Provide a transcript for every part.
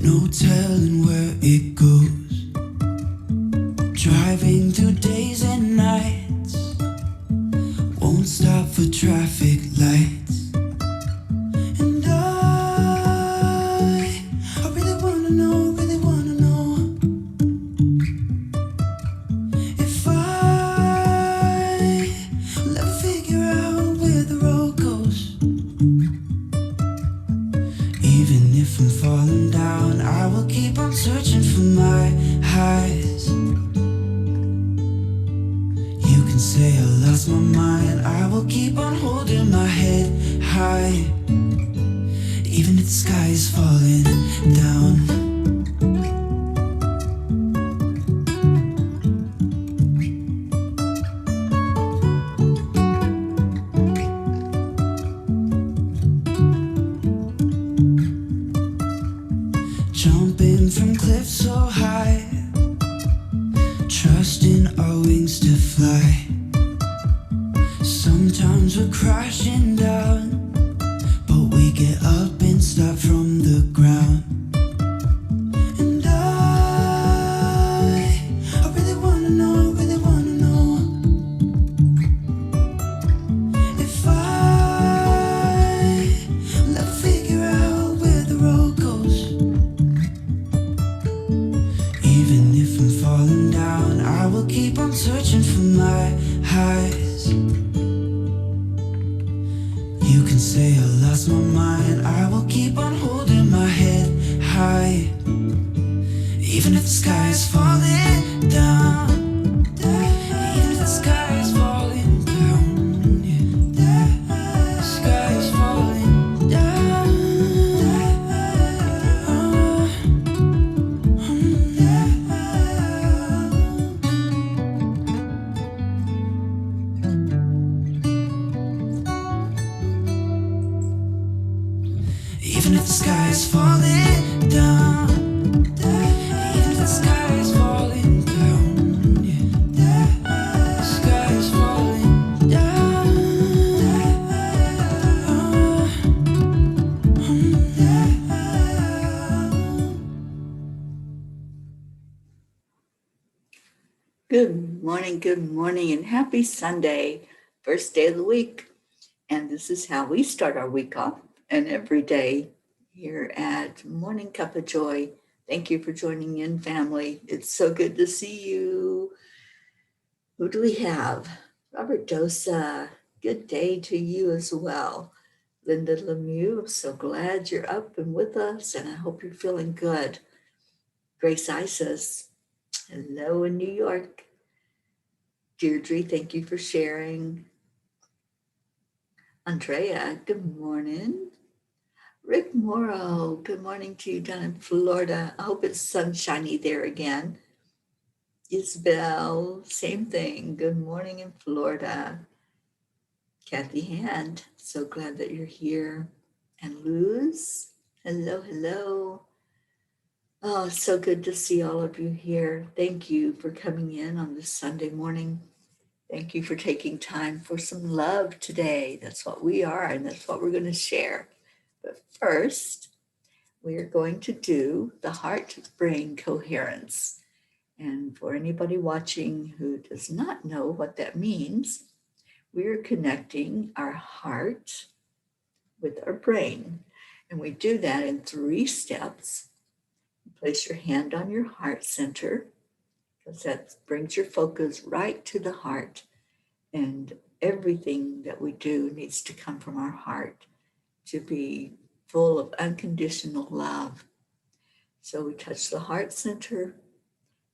no telling where it goes. Driving through days and nights, won't stop for traffic lights. And I really wanna know if I'll ever figure out where the road goes. Even if I'm falling down, I will keep on searching for my highs. You can say I lost my mind, I will keep on holding my head high. Even if the sky is falling down. Jumping from cliffs so high, trusting our wings to fly. Sometimes we're crashing down, but we get up and start from the ground. And I really wanna know if I'll ever figure out where the road goes. Even if I'm falling down, I will keep on searching for my highs. You can say I lost my mind, I will keep on holding my head high. Even if the sky is falling down. Even if the sky is falling down. The sky is falling down. Even if the sky is falling down. Even if the sky is falling down. The sky is falling down. Good morning, and happy Sunday, first day of the week. And this is how we start our week off and every day here at Morning Cuppa JoY. Thank you for joining in, family. It's so good to see you. Who do we have? Robert Dosa. Good day to you as well. Linda Lemieux, I'm so glad you're up and with us, and I hope you're feeling good. Grace Isis, hello in New York. Deirdre, thank you for sharing. Andrea, good morning. Rick Morrow, good morning to you down in Florida. I hope it's sunshiny there again. Isabel, same thing. Good morning in Florida. Kathy Hand, so glad that you're here. And Luz, hello. Oh, so good to see all of you here. Thank you for coming in on this Sunday morning. Thank you for taking time for some love today. That's what we are, and that's what we're going to share. But first, we are going to do the heart-brain coherence. And for anybody watching who does not know what that means, we are connecting our heart with our brain. And we do that in 3 steps. Place your hand on your heart center, because that brings your focus right to the heart. And everything that we do needs to come from our heart to be full of unconditional love. So we touch the heart center,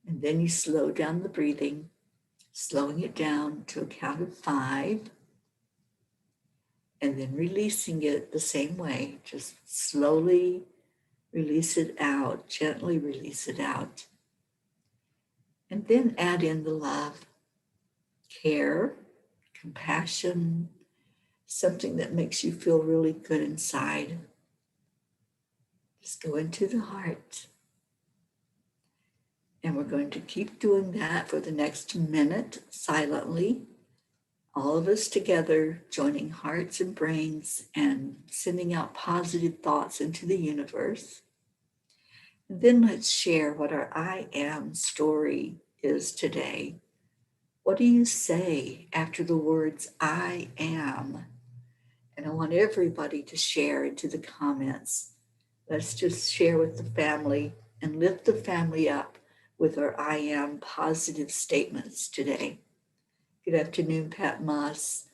and then you slow down the breathing, slowing it down to a count of 5, and then releasing it the same way. Just slowly release it out, gently release it out. And then add in the love, care, compassion, something that makes you feel really good inside. Just go into the heart. And we're going to keep doing that for the next minute silently. All of us together, joining hearts and brains and sending out positive thoughts into the universe. Then let's share what our I am story is today. What do you say after the words I am? And I want everybody to share into the comments. Let's just share with the family and lift the family up with our I am positive statements today. Good afternoon, Pat Moss.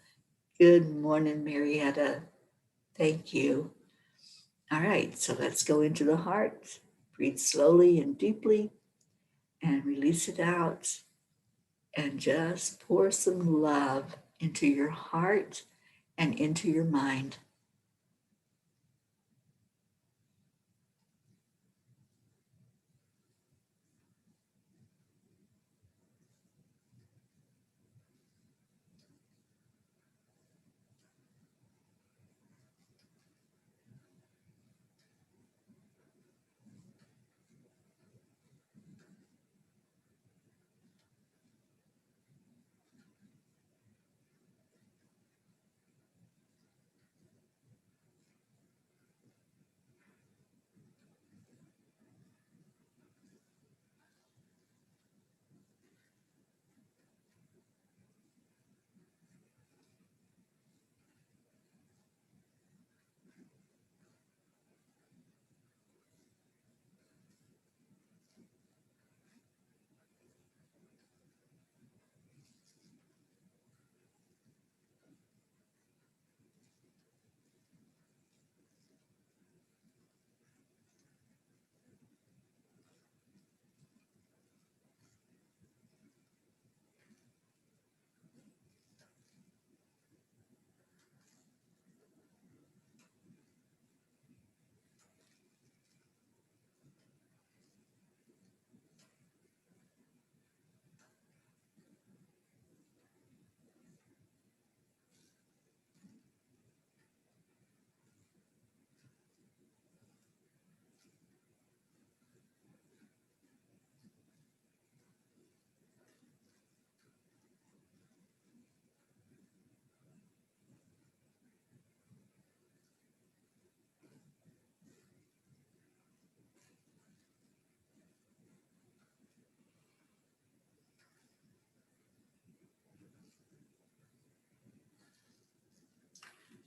Good morning, Marietta. Thank you. All right, so let's go into the heart. Breathe slowly and deeply and release it out. And just pour some love into your heart and into your mind.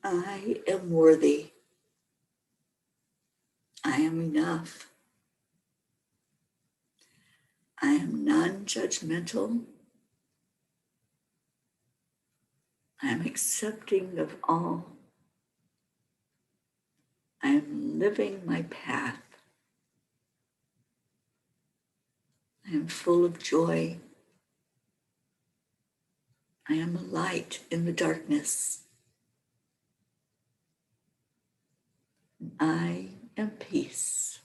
I am worthy. I am enough. I am non judgmental. I am accepting of all. I am living my path. I am full of joy. I am a light in the darkness. I am peace.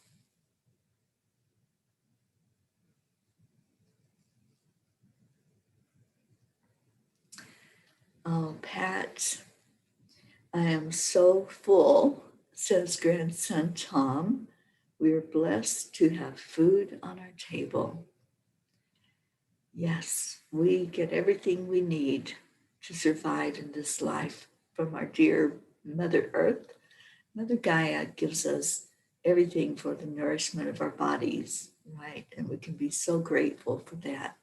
Oh, Pat, I am so full, says grandson Tom. We are blessed to have food on our table. Yes, we get everything we need to survive in this life from our dear Mother Earth. Mother Gaia gives us everything for the nourishment of our bodies, right? And we can be so grateful for that.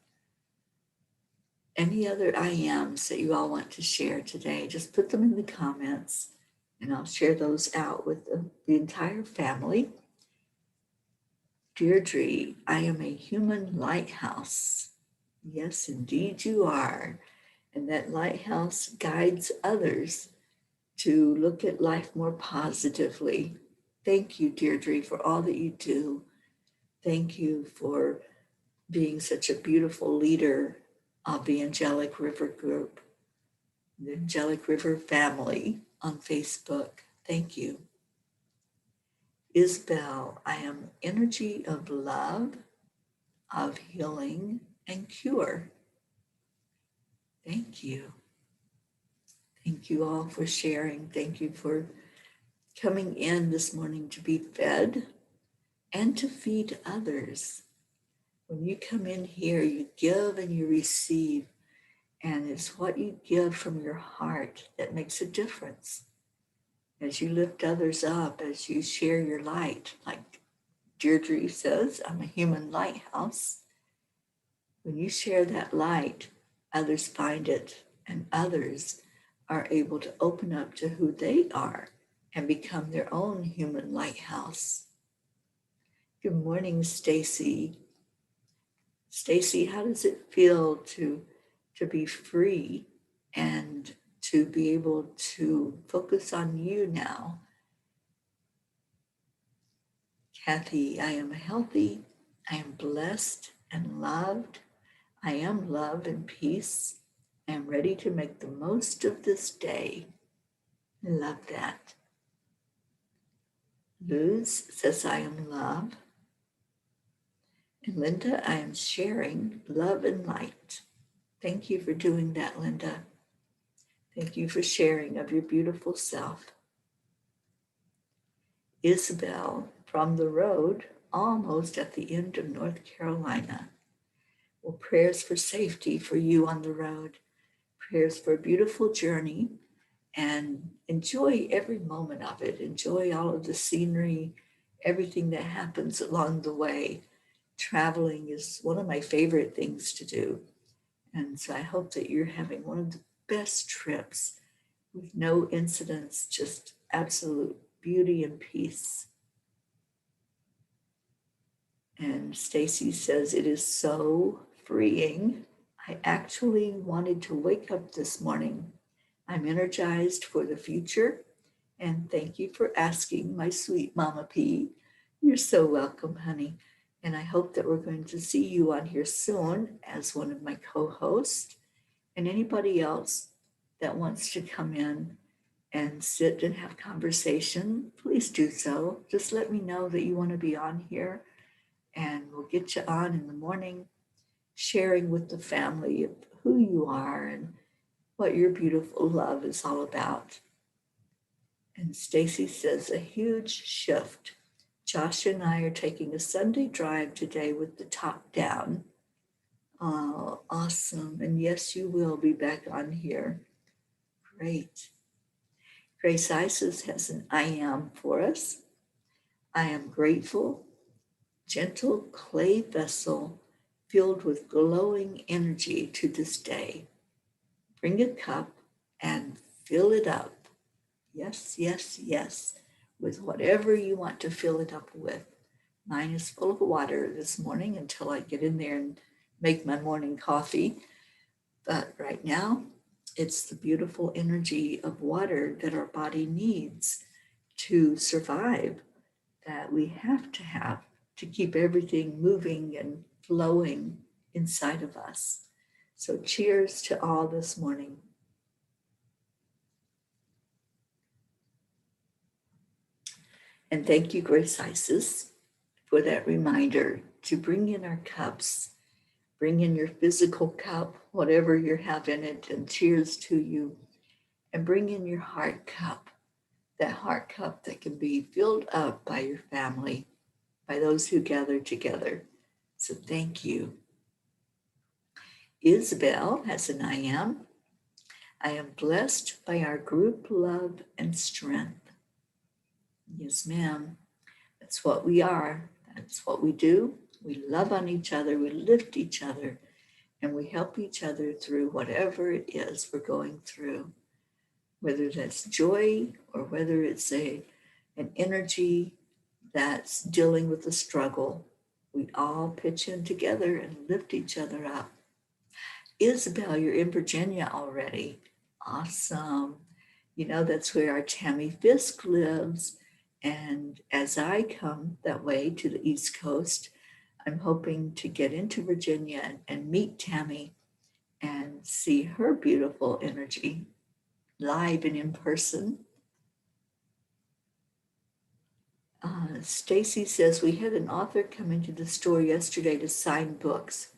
Any other I ams that you all want to share today, just put them in the comments and I'll share those out with the entire family. Deirdre, I am a human lighthouse. Yes, indeed you are. And that lighthouse guides others to look at life more positively. Thank you, Deirdre, for all that you do. Thank you for being such a beautiful leader of the Angelic River group, the Angelic River Family on Facebook. Thank you. Isabel, I am energy of love, of healing, and cure. Thank you. Thank you all for sharing. Thank you for coming in this morning to be fed and to feed others. When you come in here, you give and you receive, and it's what you give from your heart that makes a difference. As you lift others up, as you share your light, like Deirdre says, I'm a human lighthouse. When you share that light, others find it, and others are able to open up to who they are and become their own human lighthouse. Good morning, Stacy. Stacy, how does it feel to be free and to be able to focus on you now? Kathy, I am healthy, I am blessed and loved. I am love and peace. I am ready to make the most of this day. I love that. Luz says, I am love. And Linda, I am sharing love and light. Thank you for doing that, Linda. Thank you for sharing of your beautiful self. Isabel, from the road, almost at the end of North Carolina. Well, prayers for safety for you on the road. Prayers for a beautiful journey, and enjoy every moment of it. Enjoy all of the scenery, everything that happens along the way. Traveling is one of my favorite things to do. And so I hope that you're having one of the best trips with no incidents, just absolute beauty and peace. And Stacy says, it is so freeing. I actually wanted to wake up this morning. I'm energized for the future. And thank you for asking, my sweet Mama P. You're so welcome, honey. And I hope that we're going to see you on here soon as one of my co-hosts. And anybody else that wants to come in and sit and have conversation, please do so. Just let me know that you want to be on here, and we'll get you on in the morning, sharing with the family of who you are and what your beautiful love is all about. And Stacy says, a huge shift. Josh and I are taking a Sunday drive today with the top down. Oh, awesome. And yes, you will be back on here. Great. Grace Isis has an I am for us. I am grateful, gentle clay vessel filled with glowing energy to this day. Bring a cup and fill it up. Yes, yes, yes, with whatever you want to fill it up with. Mine is full of water this morning until I get in there and make my morning coffee. But right now, it's the beautiful energy of water that our body needs to survive, that we have to keep everything moving and flowing inside of us. So cheers to all this morning. And thank you, Grace Isis, for that reminder to bring in our cups. Bring in your physical cup, whatever you have in it, and cheers to you. And bring in your heart cup, that heart cup that can be filled up by your family, by those who gather together. So thank you. Isabel has an I am. I am blessed by our group love and strength. Yes, ma'am. That's what we are. That's what we do. We love on each other. We lift each other. And we help each other through whatever it is we're going through, whether that's joy or whether it's an energy that's dealing with a struggle. We all pitch in together and lift each other up. Isabel, you're in Virginia already. Awesome. You know, that's where our Tammy Fisk lives. And as I come that way to the East Coast, I'm hoping to get into Virginia and meet Tammy and see her beautiful energy live and in person. Stacy says, we had an author come into the store yesterday to sign books.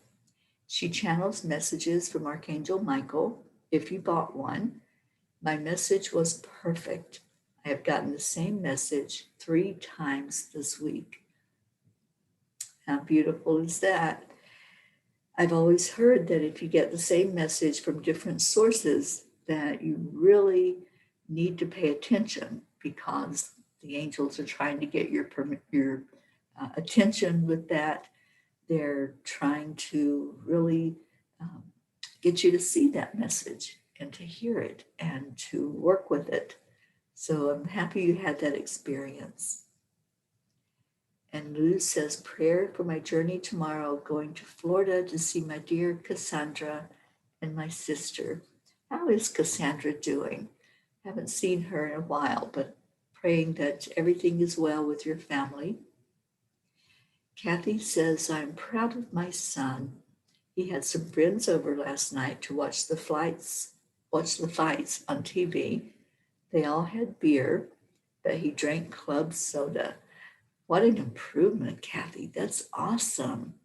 She channels messages from Archangel Michael. If you bought one, my message was perfect. I have gotten the same message 3 times this week. How beautiful is that? I've always heard that if you get the same message from different sources, that you really need to pay attention, because the angels are trying to get your attention with that. They're trying to really um, get you to see that message and to hear it and to work with it. So I'm happy you had that experience. And Luz says, prayer for my journey tomorrow, going to Florida to see my dear Cassandra and my sister. How is Cassandra doing? Haven't seen her in a while, but praying that everything is well with your family. Kathy says, I'm proud of my son. He had some friends over last night to watch the fights on TV. They all had beer, but he drank club soda. What an improvement, Kathy. That's awesome.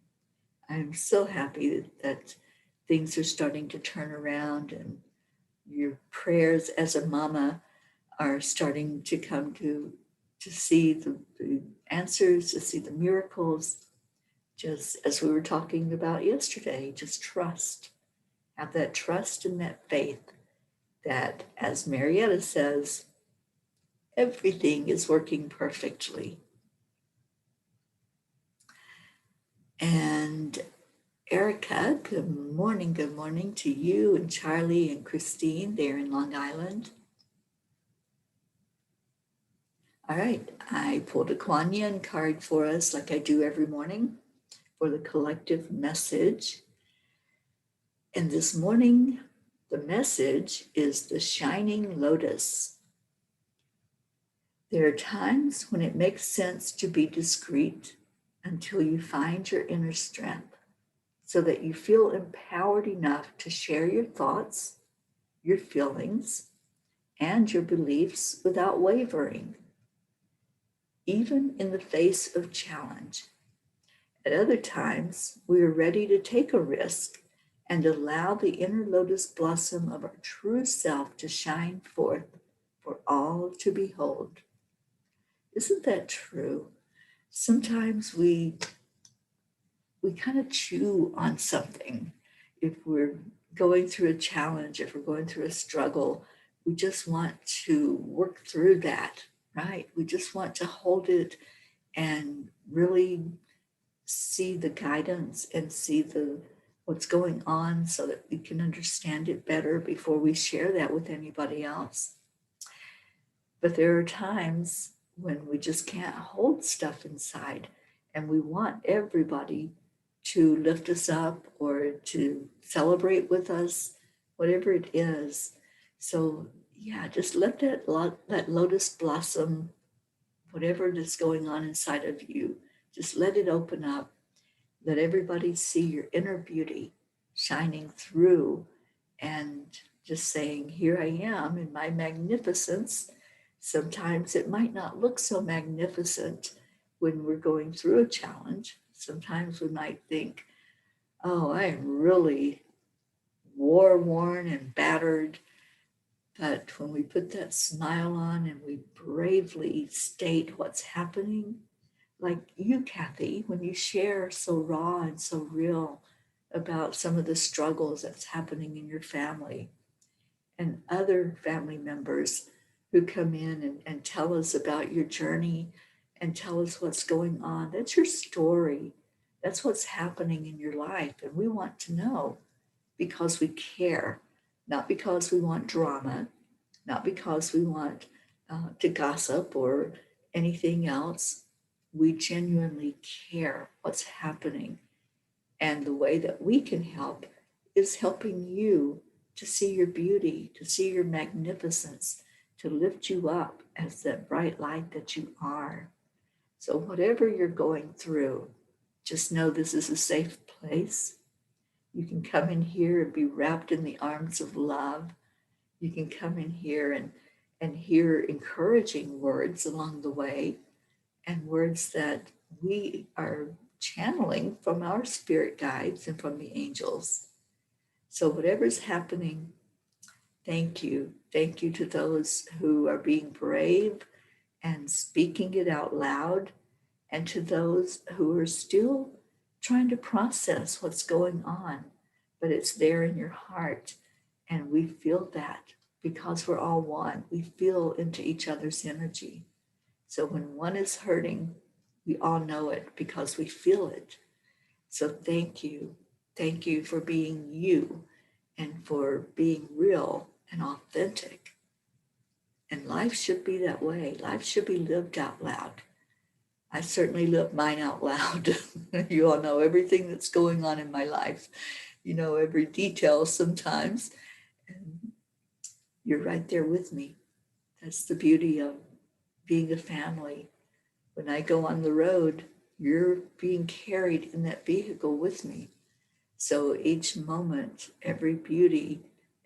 I'm so happy that things are starting to turn around and your prayers as a mama are starting to come to see the answers, to see the miracles, just as we were talking about yesterday, just trust. Have that trust and that faith that, as Marietta says, everything is working perfectly. And Erica, good morning to you and Charlie and Christine there in Long Island. All right, I pulled a Kuan Yin card for us like I do every morning for the collective message. And this morning, the message is the shining lotus. There are times when it makes sense to be discreet until you find your inner strength so that you feel empowered enough to share your thoughts, your feelings, and your beliefs without wavering, even in the face of challenge. At other times, we are ready to take a risk and allow the inner lotus blossom of our true self to shine forth for all to behold. Isn't that true? Sometimes we kind of chew on something. If we're going through a challenge, if we're going through a struggle, we just want to work through that, right? We just want to hold it and really see the guidance and see what's going on so that we can understand it better before we share that with anybody else. But there are times when we just can't hold stuff inside and we want everybody to lift us up or to celebrate with us, whatever it is. So yeah, just let that lotus blossom, whatever is going on inside of you, just let it open up. Let everybody see your inner beauty shining through and just saying, here I am in my magnificence. Sometimes it might not look so magnificent when we're going through a challenge. Sometimes we might think, oh, I am really war worn and battered. But when we put that smile on and we bravely state what's happening, like you, Kathy, when you share so raw and so real about some of the struggles that's happening in your family, and other family members who come in and tell us about your journey and tell us what's going on. That's your story. That's what's happening in your life. And we want to know because we care, not because we want drama, not because we want to gossip or anything else. We genuinely care what's happening. And the way that we can help is helping you to see your beauty, to see your magnificence, to lift you up as that bright light that you are. So, whatever you're going through, just know this is a safe place. You can come in here and be wrapped in the arms of love. You can come in here and hear encouraging words along the way and words that we are channeling from our spirit guides and from the angels. So, whatever's happening, thank you. Thank you to those who are being brave and speaking it out loud, and to those who are still trying to process what's going on, but it's there in your heart. And we feel that because we're all one. We feel into each other's energy. So when one is hurting, We all know it because we feel it. So thank you. Thank you for being you and for being real and authentic. And life should be that way. Life should be lived out loud. I certainly live mine out loud. You all know everything that's going on in my life. You know every detail sometimes. And you're right there with me. That's the beauty of being a family. When I go on the road, you're being carried in that vehicle with me. So each moment, every beauty,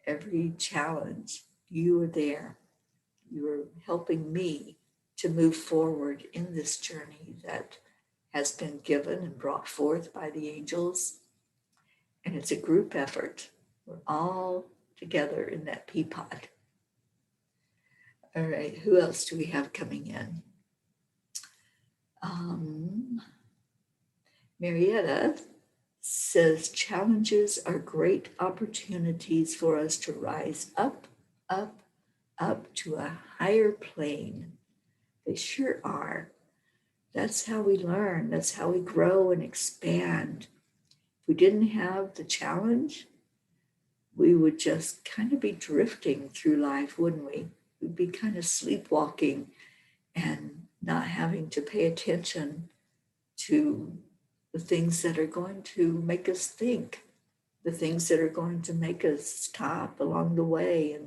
every challenge, you are there. You're helping me to move forward in this journey that has been given and brought forth by the angels. And it's a group effort. We're all together in that pea pod. All right, who else do we have coming in? Marietta says challenges are great opportunities for us to rise up, up, up to a higher plane. They sure are. That's how we learn. That's how we grow and expand. If we didn't have the challenge, we would just kind of be drifting through life, wouldn't we? We'd be kind of sleepwalking and not having to pay attention to the things that are going to make us think, the things that are going to make us stop along the way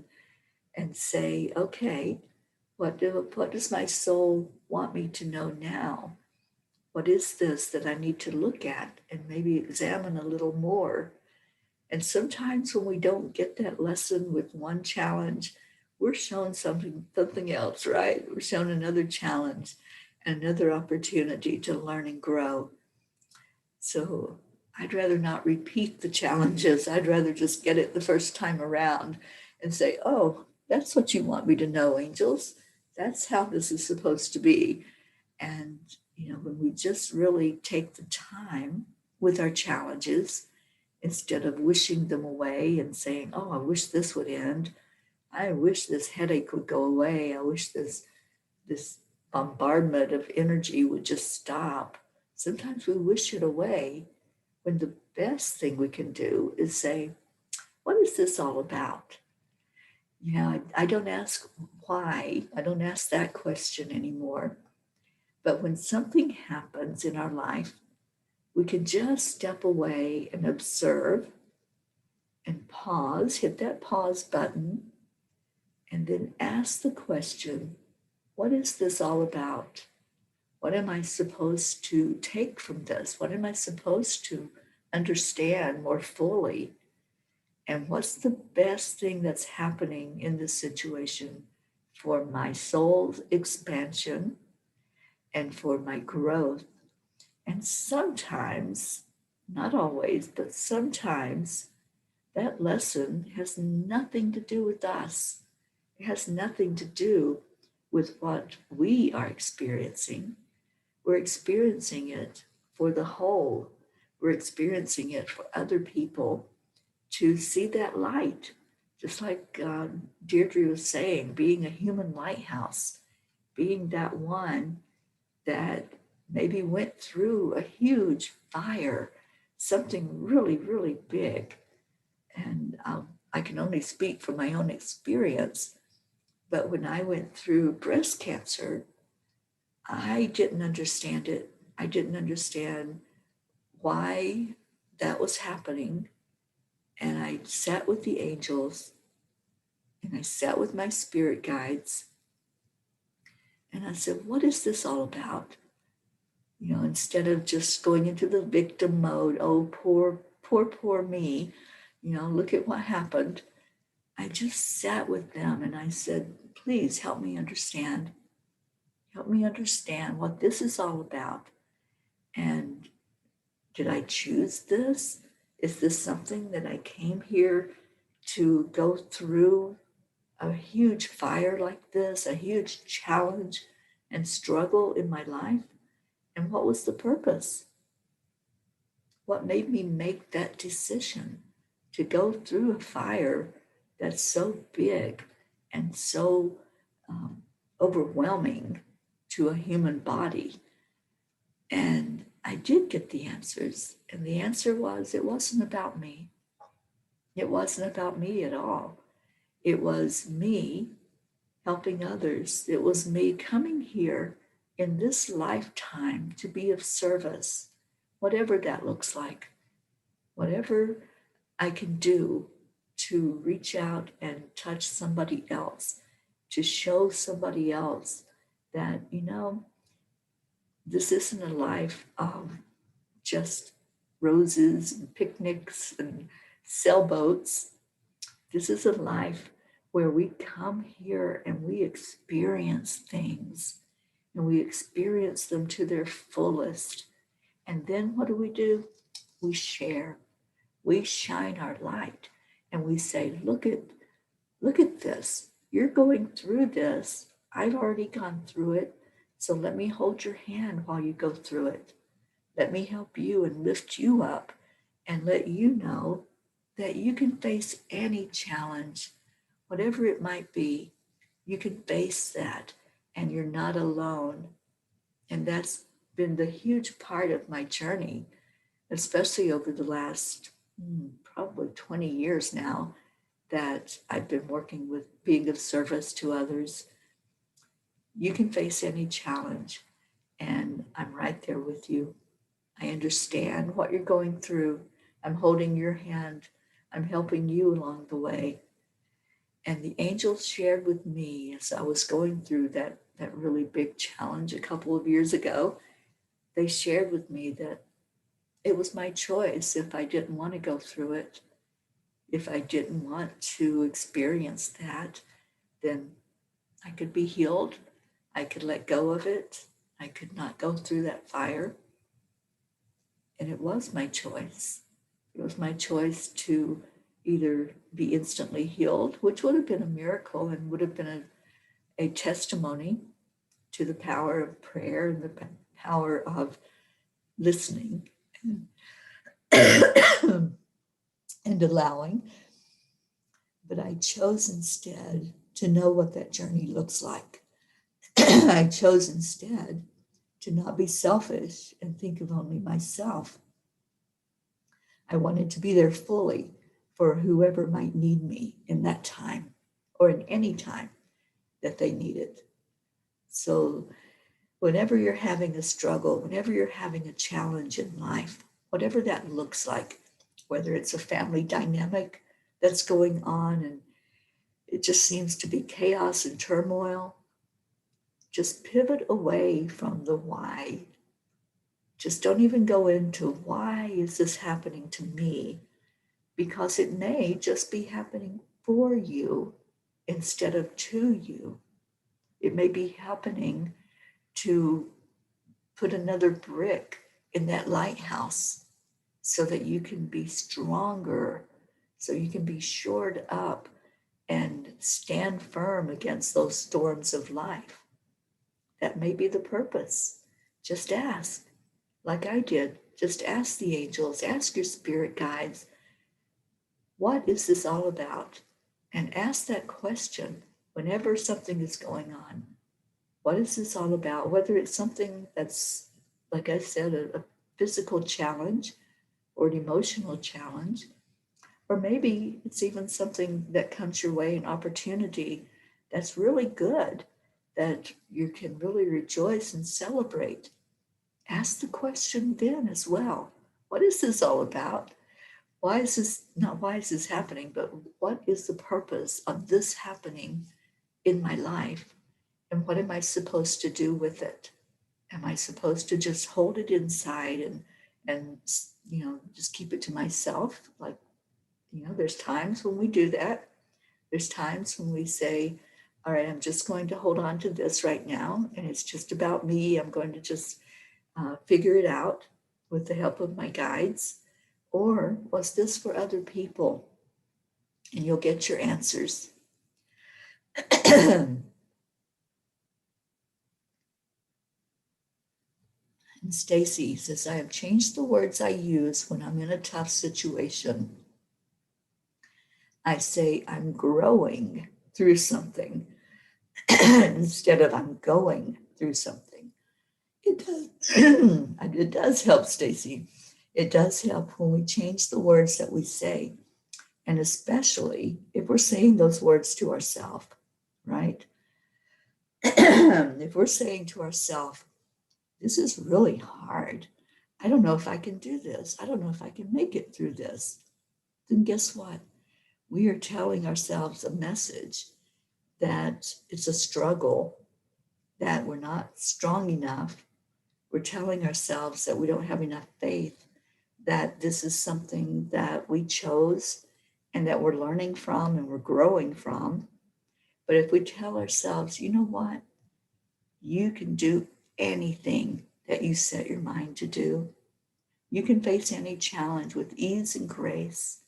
and say, okay, what does my soul want me to know now? What is this that I need to look at and maybe examine a little more? And sometimes when we don't get that lesson with one challenge, we're shown something else, right? We're shown another challenge, another opportunity to learn and grow. So I'd rather not repeat the challenges. I'd rather just get it the first time around and say, oh, that's what you want me to know, angels. That's how this is supposed to be. And, when we just really take the time with our challenges, instead of wishing them away and saying, oh, I wish this would end. I wish this headache would go away. I wish this bombardment of energy would just stop. Sometimes we wish it away when the best thing we can do is say, what is this all about? I don't ask why. I don't ask that question anymore. But when something happens in our life, we can just step away and observe and pause, hit that pause button, and then ask the question, what is this all about? What am I supposed to take from this? What am I supposed to understand more fully? And what's the best thing that's happening in this situation for my soul's expansion and for my growth? And sometimes, not always, but sometimes that lesson has nothing to do with us. It has nothing to do with what we are experiencing. We're experiencing it for the whole. We're experiencing it for other people to see that light. Just like Deirdre was saying, being a human lighthouse, being that one that maybe went through a huge fire, something really, really big. And I can only speak from my own experience. But when I went through breast cancer, I didn't understand it. I didn't understand why that was happening. And I sat with the angels and I sat with my spirit guides. And I said, what is this all about? Instead of just going into the victim mode, oh, poor, poor, poor me, look at what happened. I just sat with them and I said, please help me understand. Help me understand what this is all about. And did I choose this? Is this something that I came here to go through a huge fire like this, a huge challenge and struggle in my life? And what was the purpose? What made me make that decision to go through a fire that's so big and so overwhelming to a human body? And I did get the answers. And the answer was, it wasn't about me. It wasn't about me at all. It was me helping others. It was me coming here in this lifetime to be of service, whatever that looks like, whatever I can do to reach out and touch somebody else, to show somebody else that, this isn't a life of just roses and picnics and sailboats. This is a life where we come here and we experience things and we experience them to their fullest. And then what do? We share. We shine our light and we say, look at this. You're going through this. I've already gone through it. So let me hold your hand while you go through it. Let me help you and lift you up and let you know that you can face any challenge, whatever it might be. You can face that and you're not alone. And that's been the huge part of my journey, especially over the last probably 20 years now that I've been working with being of service to others. You can face any challenge, and I'm right there with you. I understand what you're going through. I'm holding your hand. I'm helping you along the way. And the angels shared with me as I was going through that really big challenge a couple of years ago. They shared with me that it was my choice if I didn't want to go through it. If I didn't want to experience that, then I could be healed. I could let go of it. I could not go through that fire. And it was my choice. It was my choice to either be instantly healed, which would have been a miracle and would have been a testimony to the power of prayer and the power of listening and allowing. But I chose instead to know what that journey looks like. I chose instead to not be selfish and think of only myself. I wanted to be there fully for whoever might need me in that time or in any time that they need it. So whenever you're having a struggle, whenever you're having a challenge in life, whatever that looks like, whether it's a family dynamic that's going on and it just seems to be chaos and turmoil, just pivot away from the why. Just don't even go into why is this happening to me? Because it may just be happening for you instead of to you. It may be happening to put another brick in that lighthouse so that you can be stronger, so you can be shored up and stand firm against those storms of life. That may be the purpose. Just ask, like I did. Just ask the angels, ask your spirit guides, what is this all about? And ask that question whenever something is going on. What is this all about? Whether it's something that's, like I said, a physical challenge or an emotional challenge, or maybe it's even something that comes your way, an opportunity that's really good, that you can really rejoice and celebrate. Ask the question then as well. What is this all about? Why is this, not why is this happening, but what is the purpose of this happening in my life? And what am I supposed to do with it? Am I supposed to just hold it inside and just keep it to myself? Like, there's times when we do that. There's times when we say, all right, I'm just going to hold on to this right now. And it's just about me. I'm going to just figure it out with the help of my guides. Or was this for other people? And you'll get your answers. And Stacy says, I have changed the words I use when I'm in a tough situation. I say I'm growing through something instead of I'm going through something. It does. It does help, Stacy. It does help when we change the words that we say, and especially if we're saying those words to ourselves, right? If we're saying to ourselves, this is really hard. I don't know if I can do this. I don't know if I can make it through this. Then guess what? We are telling ourselves a message that it's a struggle, that we're not strong enough. We're telling ourselves that we don't have enough faith, that this is something that we chose and that we're learning from and we're growing from. But if we tell ourselves, you know what? You can do anything that you set your mind to do. You can face any challenge with ease and grace,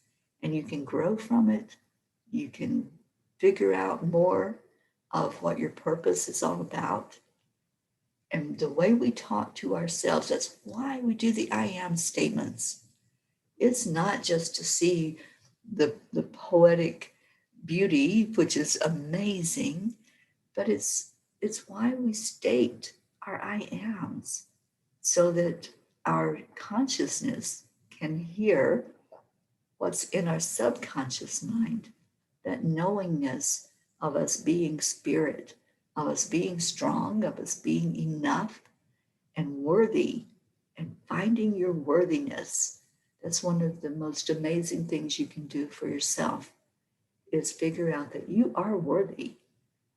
and you can grow from it. You can figure out more of what your purpose is all about. And the way we talk to ourselves, that's why we do the I am statements. It's not just to see the poetic beauty, which is amazing, but it's why we state our I ams so that our consciousness can hear what's in our subconscious mind, that knowingness of us being spirit, of us being strong, of us being enough and worthy, and finding your worthiness. That's one of the most amazing things you can do for yourself, is figure out that you are worthy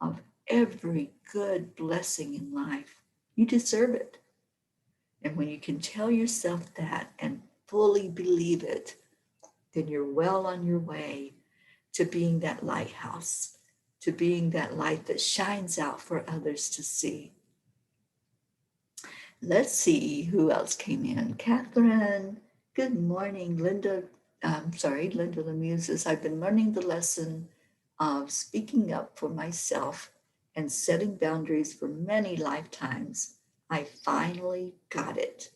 of every good blessing in life. You deserve it. And when you can tell yourself that and fully believe it, then you're well on your way to being that lighthouse, to being that light that shines out for others to see. Let's see who else came in. Catherine, good morning. Linda, Linda Lemieux says, I've been learning the lesson of speaking up for myself and setting boundaries for many lifetimes. I finally got it.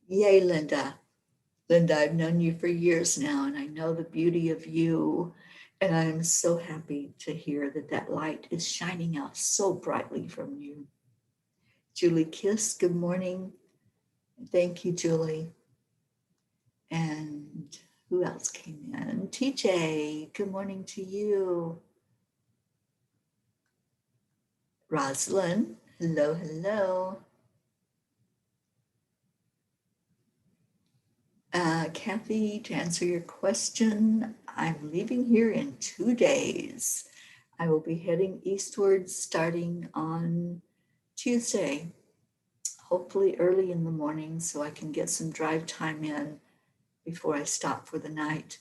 Yay, Linda. Linda, I've known you for years now, and I know the beauty of you. And I'm so happy to hear that that light is shining out so brightly from you. Julie Kiss, good morning. Thank you, Julie. And who else came in? TJ, good morning to you. Rosalind, hello, hello. Kathy, to answer your question, I'm leaving here in 2 days. I will be heading eastwards starting on Tuesday, hopefully early in the morning, so I can get some drive time in before I stop for the night.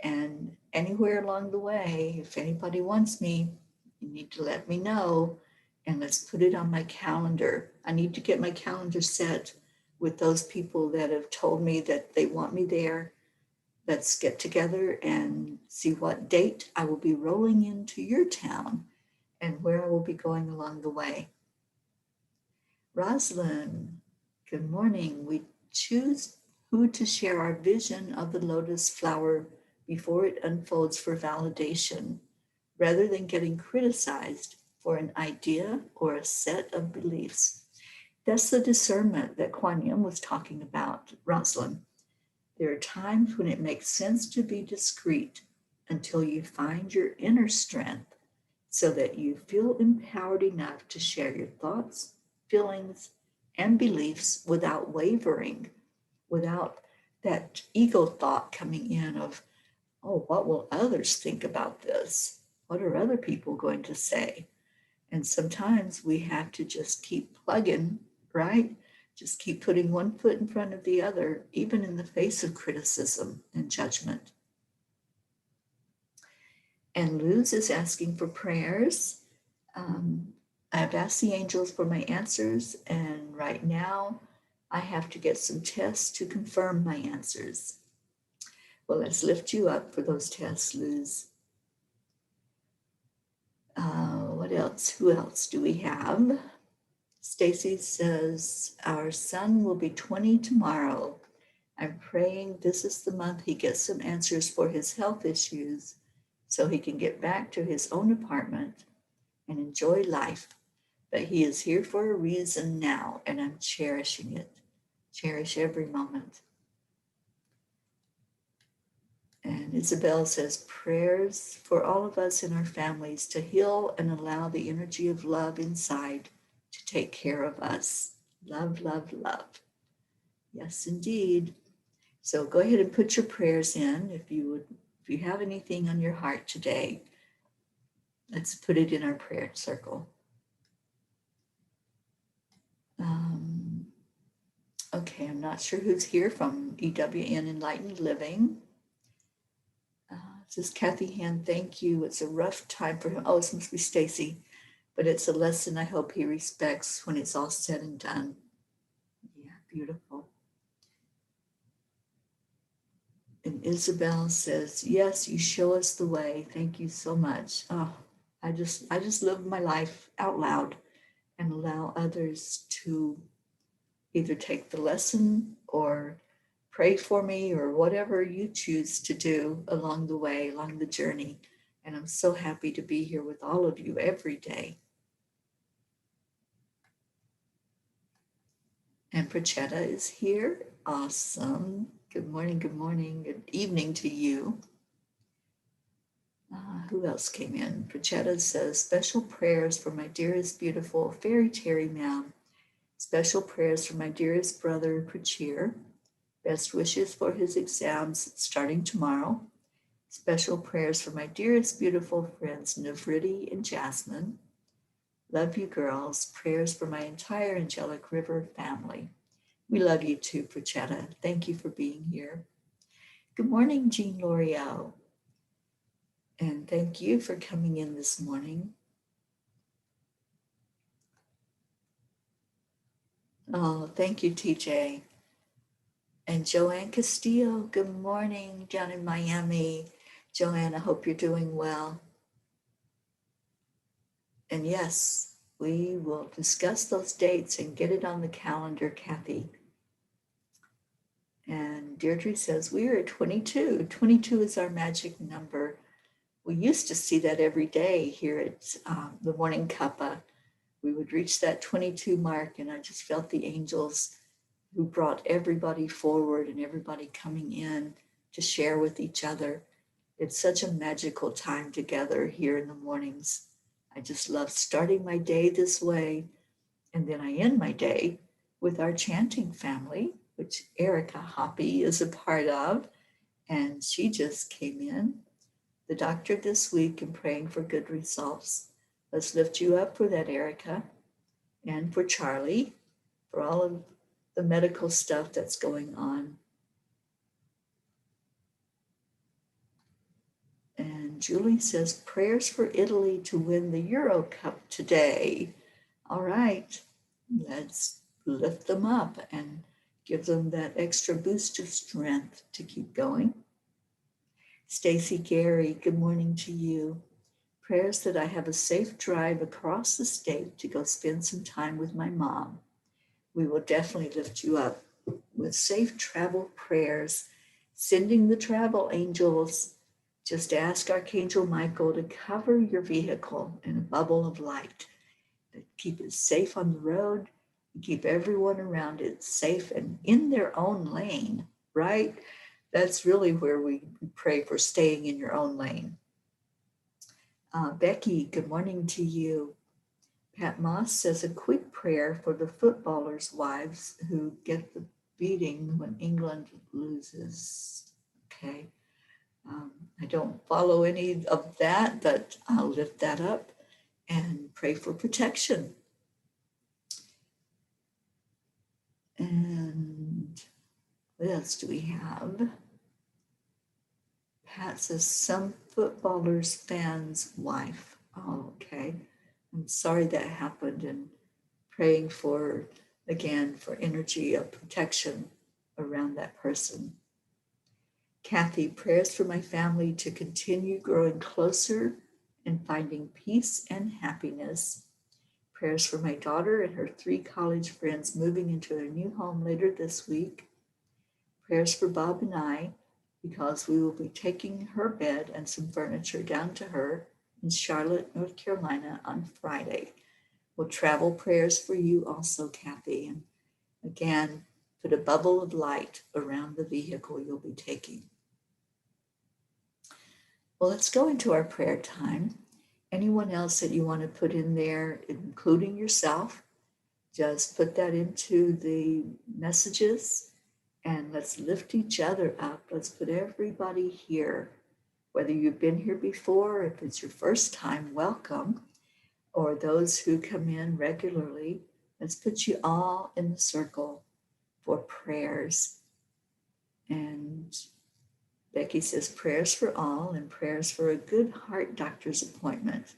And anywhere along the way, if anybody wants me, you need to let me know, and let's put it on my calendar. I need to get my calendar set with those people that have told me that they want me there. Let's get together and see what date I will be rolling into your town and where I will be going along the way. Rosalind, good morning. We choose who to share our vision of the lotus flower before it unfolds for validation, rather than getting criticized for an idea or a set of beliefs. That's the discernment that Kuan Yin was talking about, Rosalind. There are times when it makes sense to be discreet until you find your inner strength so that you feel empowered enough to share your thoughts, feelings, and beliefs without wavering, without that ego thought coming in of, oh, what will others think about this? What are other people going to say? And sometimes we have to just keep plugging, right? Just keep putting one foot in front of the other, even in the face of criticism and judgment. And Luz is asking for prayers. I've asked the angels for my answers, and right now I have to get some tests to confirm my answers. Well, let's lift you up for those tests, Luz. What else? Who else do we have? Stacy says, our son will be 20 tomorrow. I'm praying this is the month he gets some answers for his health issues so he can get back to his own apartment and enjoy life. but he is here for a reason now, and I'm cherishing it. Cherish every moment. And Isabel says, prayers for all of us and our families to heal and allow the energy of love inside to take care of us. Love, love, love. Yes, indeed. So go ahead and put your prayers in if you have anything on your heart today. Let's put it in our prayer circle. Okay, I'm not sure who's here from EWN Enlightened Living. Says Kathy Hand, thank you. It's a rough time for him. Oh, it must be Stacy, but it's a lesson I hope he respects when it's all said and done. Yeah, beautiful. And Isabel says, yes, you show us the way. Thank you so much. Oh, I just live my life out loud and allow others to either take the lesson or pray for me or whatever you choose to do along the way, along the journey. And I'm so happy to be here with all of you every day. And Prachetta is here. Awesome. Good morning, good evening to you. Who else came in? Prachetta says, special prayers for my dearest, beautiful fairy Teri ma'am. Special prayers for my dearest brother, Prachir. Best wishes for his exams starting tomorrow. Special prayers for my dearest, beautiful friends, Navriti and Jasmine. Love you, girls. Prayers for my entire Angelic River family. We love you too, Prachetta. Thank you for being here. Good morning, Jean L'Oreal. And thank you for coming in this morning. Oh, thank you, TJ. And Joanne Castillo, good morning down in Miami. Joanne, I hope you're doing well. And yes, we will discuss those dates and get it on the calendar, Kathy. And Deirdre says, we are at 22. 22 is our magic number. We used to see that every day here at the Morning Cuppa. We would reach that 22 mark, and I just felt the angels who brought everybody forward and everybody coming in to share with each other. It's such a magical time together here in the mornings. I just love starting my day this way. And then I end my day with our chanting family, which Erica Hoppy is a part of. And she just came in, the doctor this week, and praying for good results. Let's lift you up for that, Erica, and for Charlie, for all of the medical stuff that's going on. And Julie says, prayers for Italy to win the Euro Cup today. All right, let's lift them up and give them that extra boost of strength to keep going. Stacy Gary, good morning to you. Prayers that I have a safe drive across the state to go spend some time with my mom. We will definitely lift you up with safe travel prayers, sending the travel angels. Just ask Archangel Michael to cover your vehicle in a bubble of light, to keep it safe on the road, and keep everyone around it safe and in their own lane, right? That's really where we pray for staying in your own lane. Becky, good morning to you. Pat Moss says a quick prayer for the footballers' wives who get the beating when England loses. Okay. I don't follow any of that, but I'll lift that up and pray for protection. And what else do we have? Pat says some footballers' fans' wife. Oh, okay. I'm sorry that happened, and praying for, again, for energy of protection around that person. Kathy, prayers for my family to continue growing closer and finding peace and happiness. Prayers for my daughter and her 3 college friends moving into their new home later this week. Prayers for Bob and I, because we will be taking her bed and some furniture down to her in Charlotte, North Carolina on Friday. We'll travel prayers for you also, Kathy. And again, put a bubble of light around the vehicle you'll be taking. Well, let's go into our prayer time. Anyone else that you want to put in there, including yourself, just put that into the messages and let's lift each other up. Let's put everybody here, whether you've been here before, if it's your first time, welcome, or those who come in regularly. Let's put you all in the circle for prayers. And Becky says prayers for all and prayers for a good heart doctor's appointment.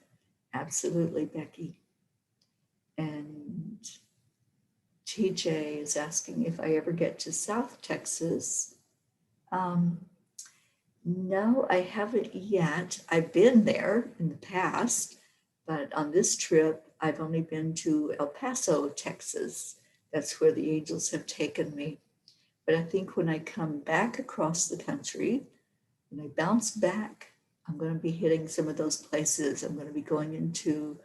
Absolutely, Becky. And TJ is asking if I ever get to South Texas. No, I haven't yet. I've been there in the past, but on this trip, I've only been to El Paso, Texas. That's where the angels have taken me. But I think when I come back across the country, when I bounce back, I'm going to be hitting some of those places. I'm going to be going into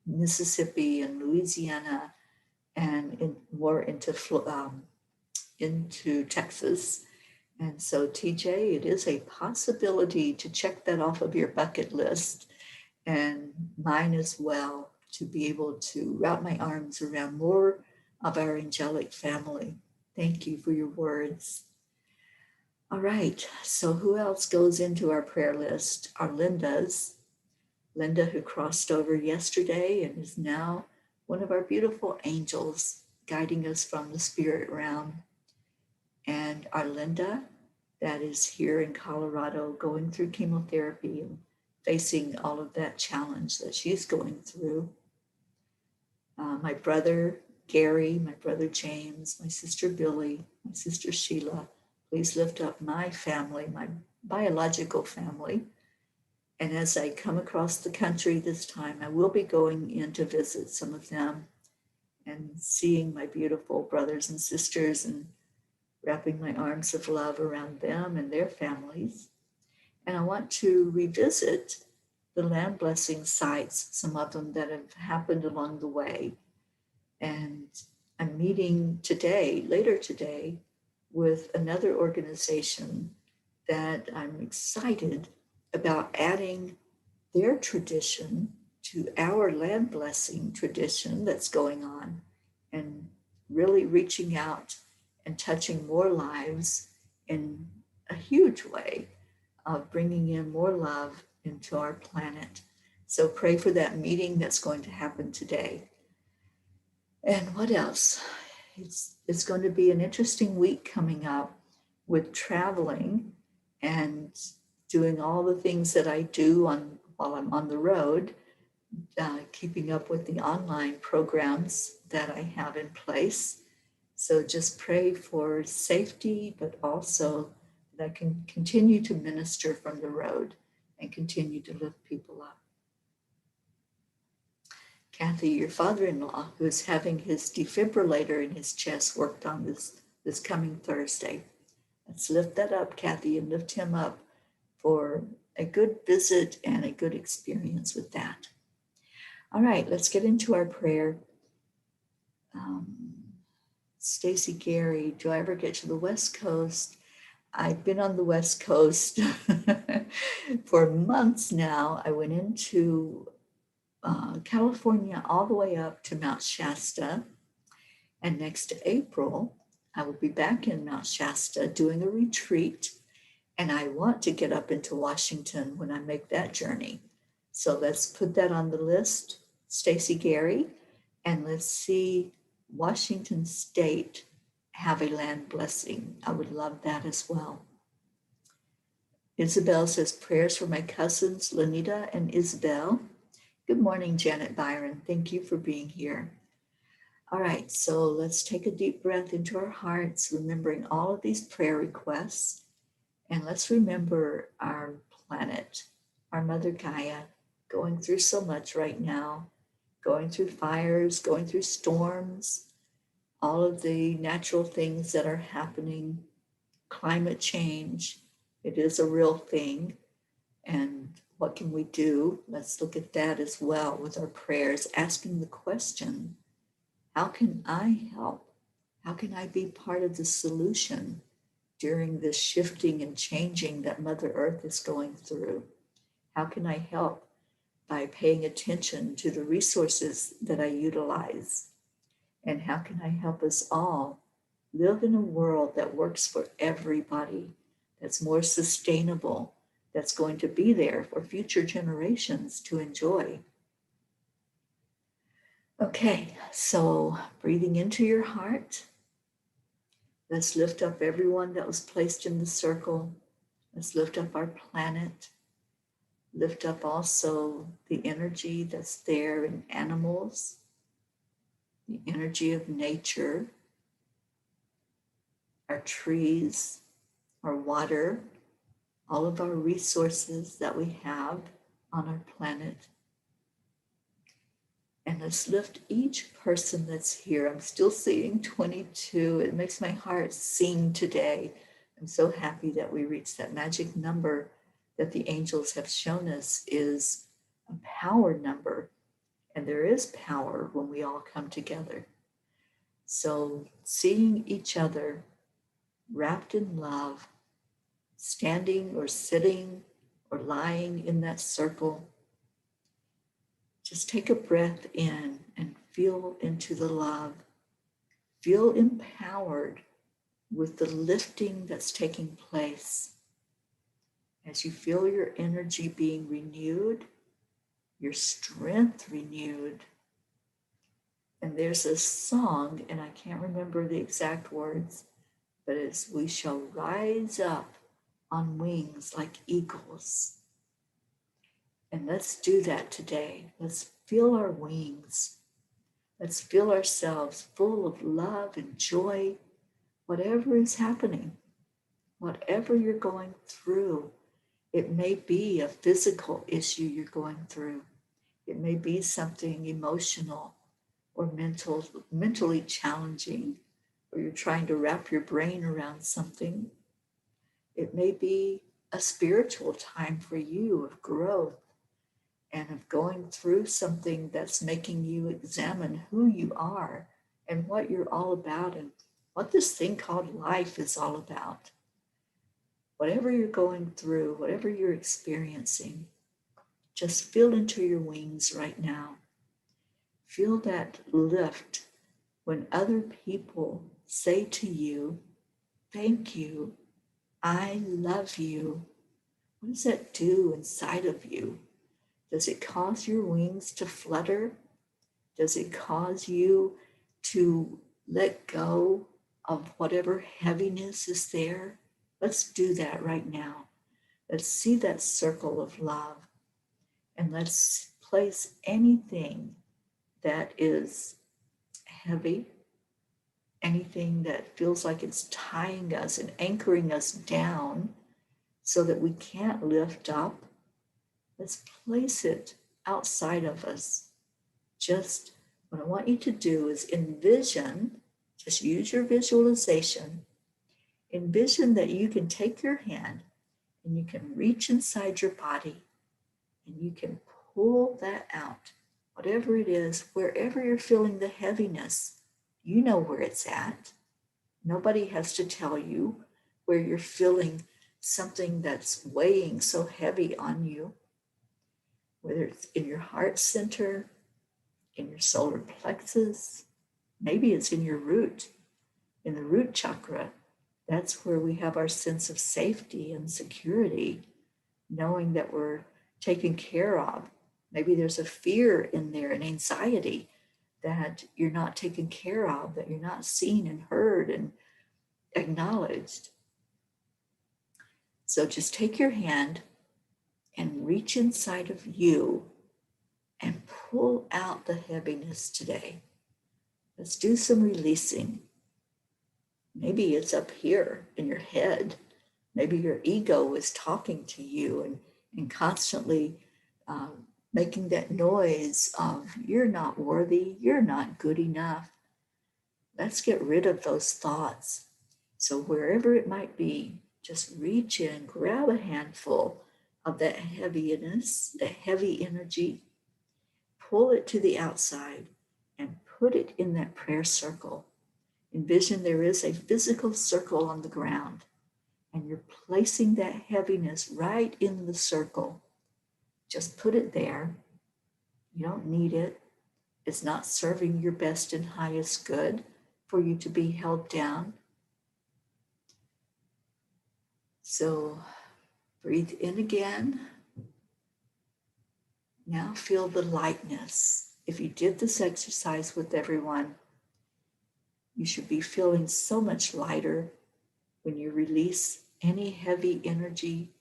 Mississippi and Louisiana and more into Texas. And so, TJ, it is a possibility to check that off of your bucket list and mine as well, to be able to wrap my arms around more of our angelic family. Thank you for your words. All right, so who else goes into our prayer list? Our Lindas. Linda, who crossed over yesterday and is now one of our beautiful angels guiding us from the spirit realm. And our Linda, that is here in Colorado, going through chemotherapy and facing all of that challenge that she's going through. My brother Gary, my brother James, my sister Billy, my sister Sheila, please lift up my family, my biological family. And as I come across the country this time, I will be going in to visit some of them and seeing my beautiful brothers and sisters and wrapping my arms of love around them and their families. And I want to revisit the land blessing sites, some of them that have happened along the way. And I'm meeting today, later today, with another organization that I'm excited about adding their tradition to our land blessing tradition that's going on, and really reaching out and touching more lives in a huge way of bringing in more love into our planet. So pray for that meeting that's going to happen today. And what else? It's going to be an interesting week coming up with traveling and doing all the things that I do while I'm on the road, keeping up with the online programs that I have in place. So just pray for safety, but also that I can continue to minister from the road and continue to lift people up. Kathy, your father-in-law, who is having his defibrillator in his chest worked on this coming Thursday. Let's lift that up, Kathy, and lift him up for a good visit and a good experience with that. All right, let's get into our prayer. Stacy Gary, do I ever get to the West Coast? I've been on the West Coast for months now. I went into California all the way up to Mount Shasta. And next April, I will be back in Mount Shasta doing a retreat. And I want to get up into Washington when I make that journey. So let's put that on the list, Stacy Gary, and let's see Washington State have a land blessing. I would love that as well. Isabel says prayers for my cousins, Lanita and Isabel. Good morning, Janet Byron. Thank you for being here. All right, so let's take a deep breath into our hearts, remembering all of these prayer requests. And let's remember our planet, our Mother Gaia, going through so much right now, going through fires, going through storms, all of the natural things that are happening, climate change. It is a real thing. And What can we do? Let's look at that as well with our prayers, asking the question, how can I help? How can I be part of the solution during this shifting and changing that Mother Earth is going through? How can I help by paying attention to the resources that I utilize? And how can I help us all live in a world that works for everybody, that's more sustainable, that's going to be there for future generations to enjoy? Okay, so breathing into your heart, let's lift up everyone that was placed in the circle. Let's lift up our planet. Lift up also the energy that's there in animals, the energy of nature, our trees, our water, all of our resources that we have on our planet. And let's lift each person that's here. I'm still seeing 22. It makes my heart sing today. I'm so happy that we reached that magic number that the angels have shown us is a power number. And there is power when we all come together. So seeing each other wrapped in love, standing or sitting or lying in that circle, just take a breath in and feel into the love. Feel empowered with the lifting that's taking place. As you feel your energy being renewed, your strength renewed. And there's a song, and I can't remember the exact words, but it's, we shall rise up on wings like eagles. And let's do that today. Let's feel our wings. Let's feel ourselves full of love and joy, whatever is happening, whatever you're going through. It may be a physical issue you're going through. It may be something emotional or mentally challenging, or you're trying to wrap your brain around something. It may be a spiritual time for you of growth and of going through something that's making you examine who you are and what you're all about and what this thing called life is all about. Whatever you're going through, whatever you're experiencing, just feel into your wings right now. Feel that lift when other people say to you, thank you, I love you. What does that do inside of you? Does it cause your wings to flutter? Does it cause you to let go of whatever heaviness is there? Let's do that right now. Let's see that circle of love, and let's place anything that is heavy, anything that feels like it's tying us and anchoring us down so that we can't lift up. Let's place it outside of us. Just what I want you to do is envision, just use your visualization. Envision that you can take your hand and you can reach inside your body and you can pull that out. Whatever it is, wherever you're feeling the heaviness, you know where it's at. Nobody has to tell you where you're feeling something that's weighing so heavy on you, whether it's in your heart center, in your solar plexus, maybe it's in your root, in the root chakra. That's where we have our sense of safety and security, knowing that we're taken care of. Maybe there's a fear in there, an anxiety that you're not taken care of, that you're not seen and heard and acknowledged. So just take your hand and reach inside of you and pull out the heaviness today. Let's do some releasing. Maybe it's up here in your head. Maybe your ego is talking to you and constantly making that noise of you're not worthy, you're not good enough. Let's get rid of those thoughts. So wherever it might be, just reach in, grab a handful of that heaviness, that heavy energy, pull it to the outside and put it in that prayer circle. Envision there is a physical circle on the ground, and you're placing that heaviness right in the circle. Just put it there. You don't need it. It's not serving your best and highest good for you to be held down. So breathe in again. Now feel the lightness. If you did this exercise with everyone, you should be feeling so much lighter when you release any heavy energy,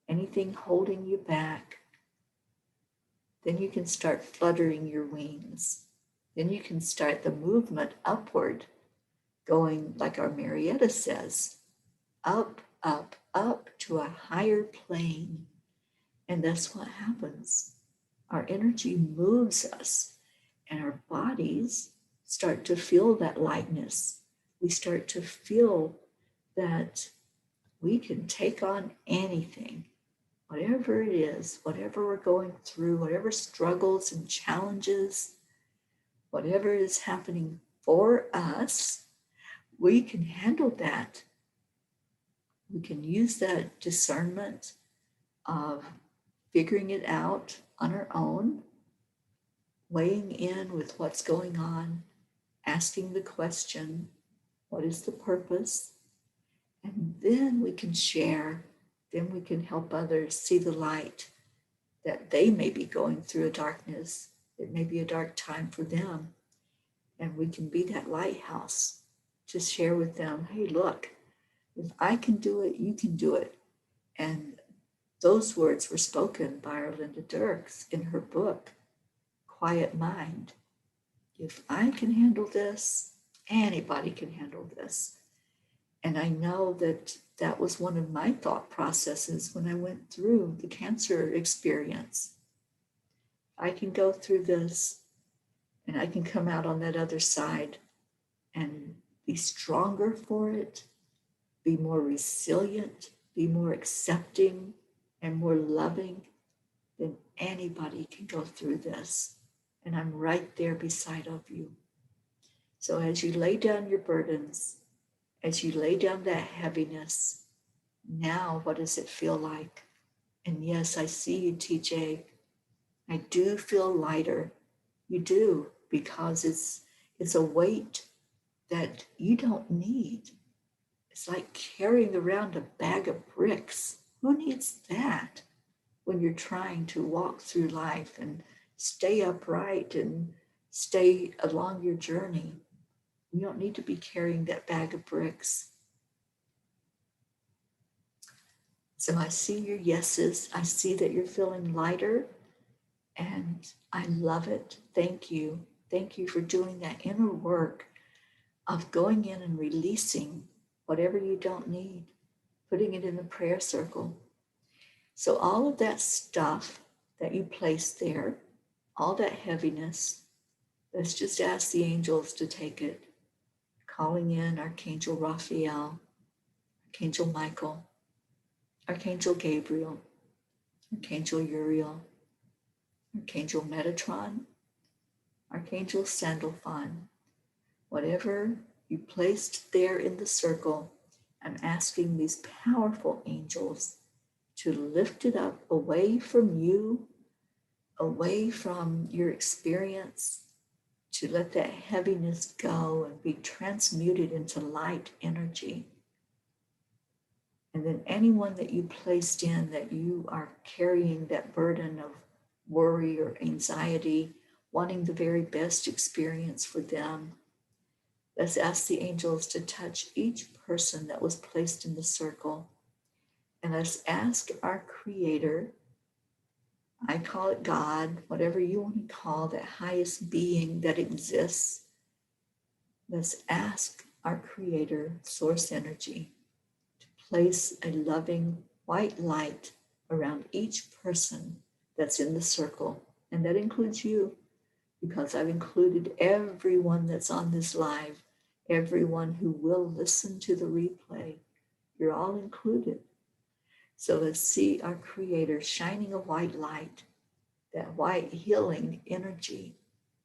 anything holding you back. Then you can start fluttering your wings. Then you can start the movement upward, going like our Marietta says, up, up, up to a higher plane. And that's what happens. Our energy moves us, and our bodies start to feel that lightness. We start to feel that we can take on anything, whatever it is, whatever we're going through, whatever struggles and challenges, whatever is happening for us, we can handle that. We can use that discernment of figuring it out on our own, weighing in with what's going on, asking the question, what is the purpose? And then we can share, then we can help others see the light that they may be going through a darkness. It may be a dark time for them. And we can be that lighthouse to share with them, hey, look, if I can do it, you can do it. And those words were spoken by our Linda Dirks in her book, Quiet Mind. If I can handle this, anybody can handle this. And I know that that was one of my thought processes when I went through the cancer experience. I can go through this and I can come out on that other side and be stronger for it, be more resilient, be more accepting and more loving than anybody can go through this. And I'm right there beside of you. So as you lay down your burdens, as you lay down that heaviness, now what does it feel like? And yes, I see you, TJ. I do feel lighter. You do, because it's a weight that you don't need. It's like carrying around a bag of bricks. Who needs that when you're trying to walk through life and stay upright and stay along your journey? You don't need to be carrying that bag of bricks. So I see your yeses. I see that you're feeling lighter, and I love it. Thank you. Thank you for doing that inner work of going in and releasing whatever you don't need, putting it in the prayer circle. So all of that stuff that you placed there, all that heaviness, let's just ask the angels to take it. Calling in Archangel Raphael, Archangel Michael, Archangel Gabriel, Archangel Uriel, Archangel Metatron, Archangel Sandalphon. Whatever you placed there in the circle, I'm asking these powerful angels to lift it up away from you, away from your experience, to let that heaviness go and be transmuted into light energy. And then anyone that you placed in that you are carrying that burden of worry or anxiety, wanting the very best experience for them, let's ask the angels to touch each person that was placed in the circle. And let's ask our Creator, I call it God, whatever you want to call that highest being that exists. Let's ask our Creator, Source Energy, to place a loving white light around each person that's in the circle. And that includes you, because I've included everyone that's on this live, everyone who will listen to the replay. You're all included. So let's see our Creator shining a white light, that white healing energy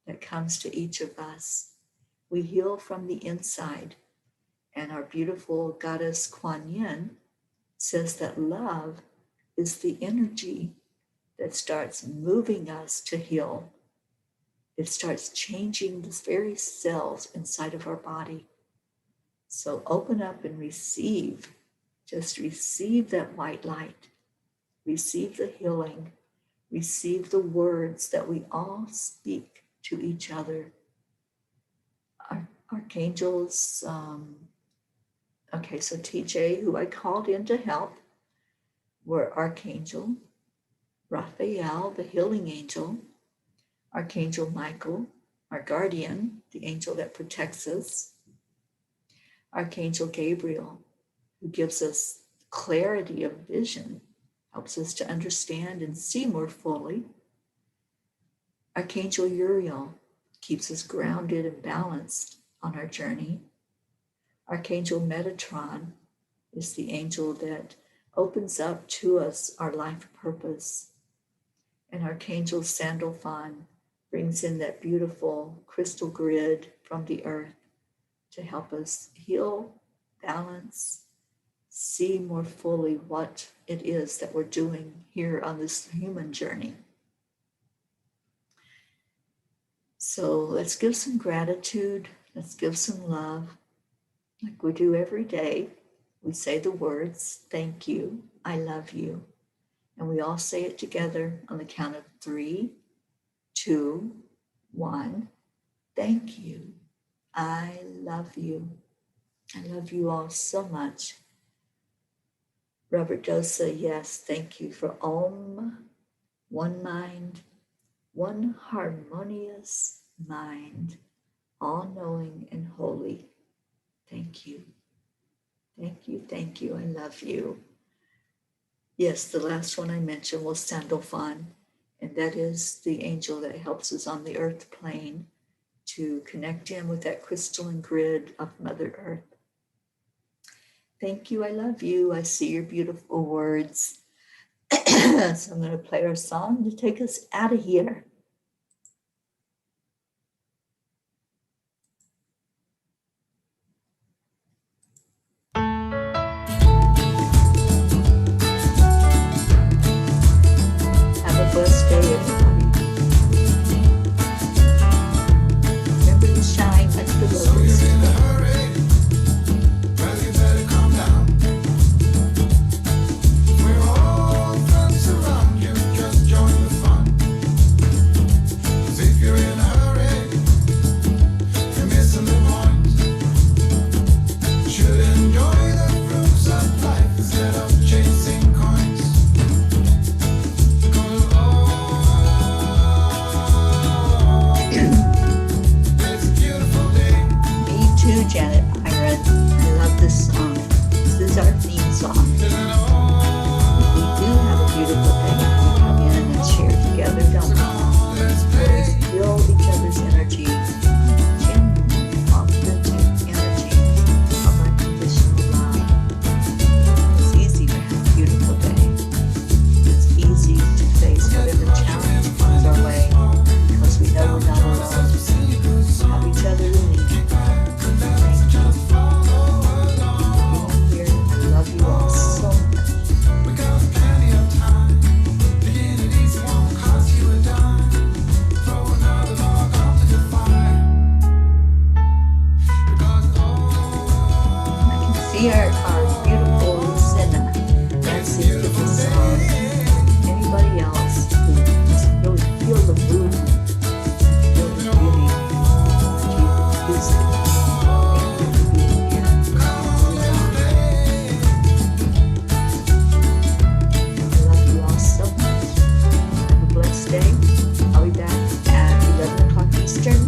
that comes to each of us. We heal from the inside. And our beautiful goddess Kuan Yin says that love is the energy that starts moving us to heal. It starts changing the very cells inside of our body. So open up and receive. Just receive that white light. Receive the healing. Receive the words that we all speak to each other. Our archangels, okay, so TJ, who I called in to help, were Archangel Raphael, the healing angel, Archangel Michael, our guardian, the angel that protects us, Archangel Gabriel, who gives us clarity of vision, helps us to understand and see more fully, Archangel Uriel keeps us grounded and balanced on our journey, Archangel Metatron is the angel that opens up to us our life purpose, and Archangel Sandalphon brings in that beautiful crystal grid from the earth to help us heal, balance, see more fully what it is that we're doing here on this human journey. So let's give some gratitude, let's give some love, like we do every day. We say the words, thank you, I love you. And we all say it together on the count of 3, 2, 1. Thank you. I love you. I love you all so much. Robert Dosa, yes, thank you for Om, one mind, one harmonious mind, all-knowing and holy. Thank you. Thank you, thank you, I love you. Yes, the last one I mentioned was Sandalphon, and that is the angel that helps us on the earth plane to connect in with that crystalline grid of Mother Earth. Thank you, I love you. I see your beautiful words. So I'm going to play our song to take us out of here. Have a blessed day, everybody. Remember to shine like the lotus. Janet Byron. I love this song. This is our theme song. We do have a beautiful day. We come in and share together, don't we? Always feel each other's energy, genuine, authentic energy of unconditional love. It's easy to have a beautiful day. It's easy to face whatever challenge comes our way because we know we're not alone. We have each other to lean. Our beautiful Lucinda dancing to the song. Anybody else who just really feel the movement, feel the beauty of music. Thank you for being here. I love you all so much. Have a blessed day. I'll be back at 11 o'clock Eastern.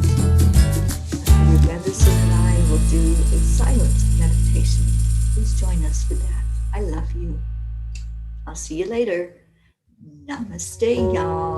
Your medicine and I will do a silent meditation. Please join us for that. I love you. I'll see you later. Namaste, y'all.